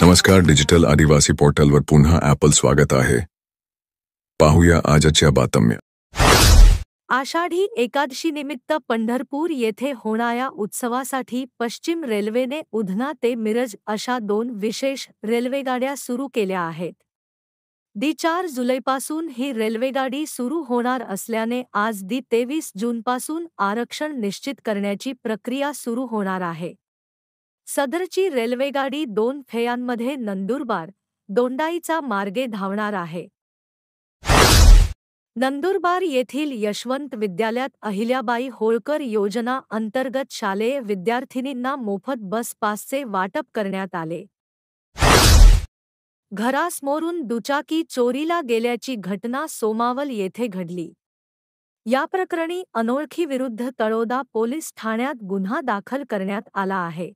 नमस्कार, डिजिटल आदिवासी पोर्टलवर पुन्हा ॲपल स्वागत आहे. पाहूया आजच्या बातम्या. आषाढी एकादशी निमित्त पंढरपूर येथे होणाऱ्या उत्सवासाठी पश्चिम रेल्वेने उधना ते मिरज अशा 2 विशेष रेल्वेगाड्या सुरू केल्या आहेत. 4 जुलैपासून ही रेल्वेगाडी सुरू होणार असल्याने आज 23 जूनपासून आरक्षण निश्चित करण्याची प्रक्रिया सुरू होणार आहे. सदरची रेल्वेगाडी 2 फेऱ्यांमध्ये नंदुरबार, दोंडाईचा मार्गे धावणार आहे. नंदुरबार येथील यशवंत विद्यालयात अहिल्याबाई होळकर योजना अंतर्गत शालेय विद्यार्थिनींना मोफत बस पासचे वाटप करण्यात आले. घरासमोरून दुचाकी चोरीला गेल्याची घटना सोमावल येथे घडली. या प्रकरणी अनोळखीविरुद्ध तळोदा पोलीस ठाण्यात गुन्हा दाखल करण्यात आला आहे.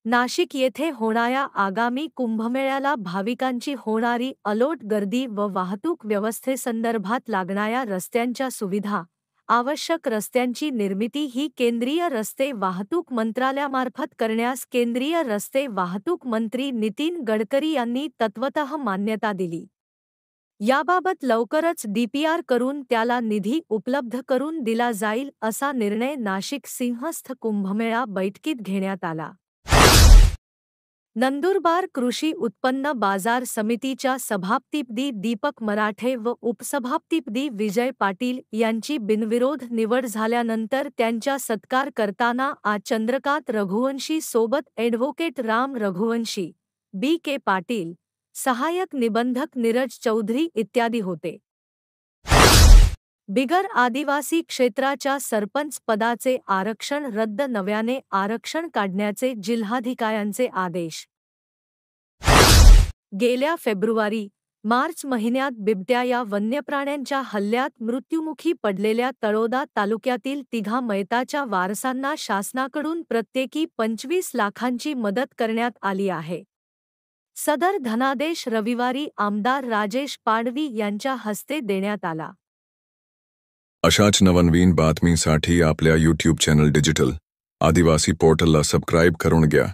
नाशिक येथे होणाऱ्या आगामी कुंभमेळ्याला भाविकांची होणारी अलोट गर्दी व वाहतूक व्यवस्थेसंदर्भात लागणाऱ्या रस्त्यांच्या सुविधा, आवश्यक रस्त्यांची निर्मिती ही केंद्रीय रस्ते वाहतूक मंत्रालयामार्फत करण्यास केंद्रीय रस्ते वाहतूक मंत्री नितीन गडकरी यांनी तत्वतः मान्यता दिली. याबाबत लवकरच DPR करून त्याला निधी उपलब्ध करून दिला जाईल असा निर्णय नाशिक सिंहस्थ कुंभमेळा बैठकीत घेण्यात आला. नंदुरबार कृषी उत्पन्न बाजार समितीच्या सभापतिपदी दीपक मराठे व उपसभापतिपदी विजय पाटील यांची बिनविरोध निवड झाल्यानंतर त्यांचा सत्कार करताना आज चंद्रकांत रघुवंशी सोबत ॲडव्होकेट राम रघुवंशी, BK पाटील, सहाय्यक निबंधक नीरज चौधरी इत्यादी होते. बिगर आदिवासी क्षेत्राच्या सरपंच पदाचे आरक्षण रद्द, नव्याने आरक्षण काढण्याचे जिल्हाधिकाऱ्यांचे आदेश. गेल्या फेब्रुवारी-मार्च महिन्यात बिबट्या या वन्यप्राण्यांच्या हल्ल्यात मृत्युमुखी पडलेल्या तळोदा तालुक्यातील तिघा मयताच्या वारसांना शासनाकडून प्रत्येकी 25 लाखांची मदत करण्यात आली आहे. सदर धनादेश रविवारी आमदार राजेश पाडवी यांच्या हस्ते देण्यात आला. अशाच नवनवीन बातमीसाठी आपल्या YouTube चॅनल डिजिटल आदिवासी पोर्टलला सबस्क्राईब करून घ्या.